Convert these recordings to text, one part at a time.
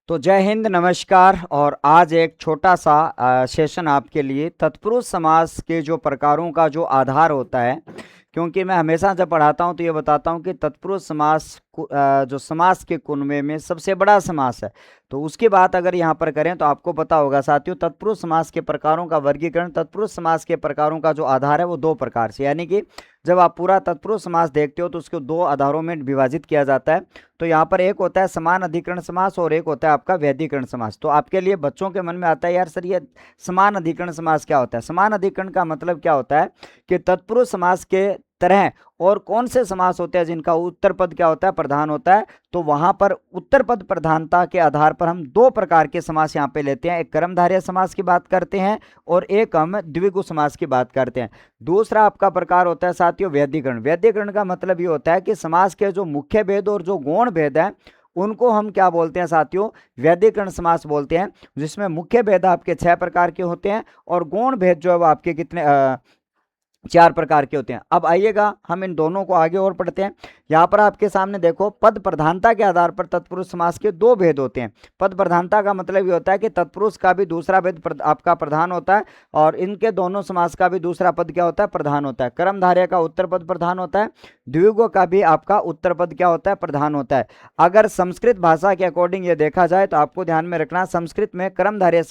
तो जय हिंद, नमस्कार। और आज एक छोटा सा सेशन आपके लिए तत्पुरुष समास के जो प्रकारों का जो आधार होता है, क्योंकि मैं हमेशा जब पढ़ाता हूं तो ये बताता हूं कि तत्पुरुष समास जो समास के कुनबे में सबसे बड़ा समास है। तो उसकी बात अगर यहाँ पर करें तो आपको पता होगा साथियों, तत्पुरुष समास के प्रकारों का वर्गीकरण, तत्पुरुष समास के प्रकारों का जो आधार है वो दो प्रकार से, यानी कि जब आप पूरा तत्पुरुष समास देखते हो तो उसको दो आधारों में विभाजित किया जाता है। तो यहाँ पर एक होता है समान अधिकरण समास और एक होता है आपका व्यधिकरण समास। तो आपके लिए बच्चों के मन में आता है, यार सर ये समान अधिकरण समास क्या होता है? समान अधिकरण का मतलब क्या होता है कि तत्पुरुष समास के तरह और कौन से समास होते हैं जिनका उत्तर पद क्या होता है? प्रधान होता है। तो वहां पर उत्तर पद प्रधानता के आधार पर हम दो प्रकार के समास यहाँ पे लेते हैं। एक कर्मधारय समास की बात करते हैं और एक हम द्विगु समास की बात करते हैं। दूसरा आपका प्रकार होता है साथियों व्यधिकरण। व्यधिकरण का मतलब ये होता है कि समास के जो मुख्य भेद और जो गौण भेद है उनको हम क्या बोलते हैं साथियों? व्यधिकरण समास बोलते हैं, जिसमें मुख्य भेद आपके 6 प्रकार के होते हैं और गौण भेद जो है वो आपके कितने 4 प्रकार के होते हैं। अब आइएगा हम इन दोनों को आगे और पढ़ते हैं। यहाँ पर आपके सामने देखो, पद प्रधानता के आधार पर तत्पुरुष समास के दो भेद होते हैं। पद प्रधानता का मतलब ये होता है कि तत्पुरुष का भी दूसरा भेद आपका प्रधान होता है और इनके दोनों समास का भी दूसरा पद क्या होता है? प्रधान होता है। कर्मधारय का उत्तर पद प्रधान होता है, द्विगु का भी आपका उत्तर पद क्या होता है? प्रधान होता है। अगर संस्कृत भाषा के अकॉर्डिंग ये देखा जाए तो आपको ध्यान में रखना, संस्कृत में कर्मधारय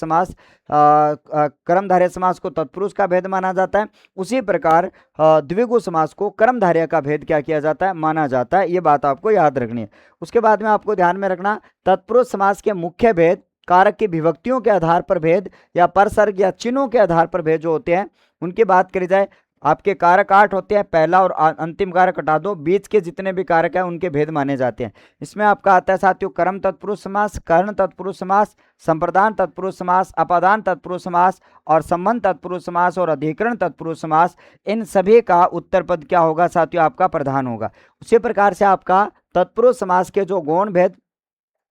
समास को तत्पुरुष का भेद माना जाता है। उसी प्रकार द्विगु समास को कर्मधारय का भेद क्या किया जाता है? माना जाता है। ये बात आपको याद रखनी है। उसके बाद में आपको ध्यान में रखना, तत्पुरुष समास के मुख्य भेद, कारक की विभक्तियों के आधार पर भेद या परसर्ग या चिन्हों के आधार पर भेद जो होते हैं उनकी बात करी जाए, आपके कारक 8 होते हैं। पहला और अंतिम कारक हटा दो, बीच के जितने भी कारक हैं उनके भेद माने जाते हैं। इसमें आपका आता है साथियों कर्म तत्पुरुष समास, कर्ण तत्पुरुष समास, संप्रदान तत्पुरुष समास, अपादान तत्पुरुष समास और संबंध तत्पुरुष समास और अधिकरण तत्पुरुष समास। इन सभी का उत्तर पद क्या होगा साथियों? आपका प्रधान होगा। उसी प्रकार से आपका तत्पुरुष समास के जो गौण भेद,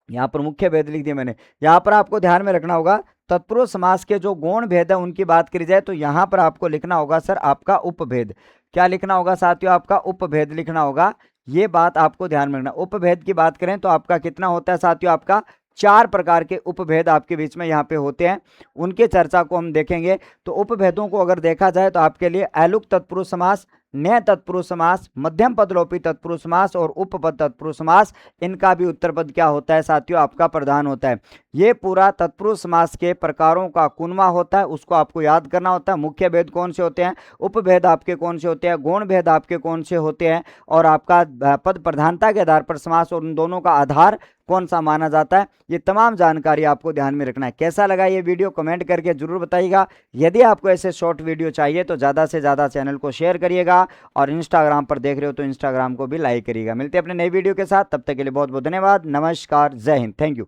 यहाँ पर मुख्य भेद लिख दिए मैंने, यहाँ पर आपको ध्यान में रखना होगा तत्पुरुष समास के जो गौण भेद है उनकी बात करी जाए तो यहाँ पर आपको लिखना होगा सर आपका उपभेद। क्या लिखना होगा साथियों? आपका उपभेद लिखना होगा। ये बात आपको ध्यान में रखना। उपभेद की बात करें तो आपका कितना होता है साथियों? आपका 4 प्रकार के उपभेद आपके बीच में यहाँ पे होते हैं, उनके चर्चा को हम देखेंगे। तो उपभेदों को अगर देखा जाए तो आपके लिए ऐलुक तत्पुरुष समास, नय तत्पुरुष समास, मध्यम पदलोपी तत्पुरुष समास और उपपद तत्पुरुष समास, इनका भी उत्तर पद क्या होता है साथियों? आपका प्रधान होता है। ये पूरा तत्पुरुष समास के प्रकारों का कुनवा होता है, उसको आपको याद करना होता है। मुख्य भेद कौन से होते हैं, उपभेद आपके कौन से होते हैं, गौण भेद आपके कौन से होते हैं और आपका पद प्रधानता के आधार पर समास और उन दोनों का आधार कौन सा माना जाता है, ये तमाम जानकारी आपको ध्यान में रखना है। कैसा लगा ये वीडियो कमेंट करके जरूर बताइएगा। यदि आपको ऐसे शॉर्ट वीडियो चाहिए तो ज़्यादा से ज़्यादा चैनल को शेयर करिएगा और इंस्टाग्राम पर देख रहे हो तो इंस्टाग्राम को भी लाइक करिएगा। मिलते हैं अपने नई वीडियो के साथ, तब तक के लिए बहुत बहुत धन्यवाद। नमस्कार, जय हिंद, थैंक यू।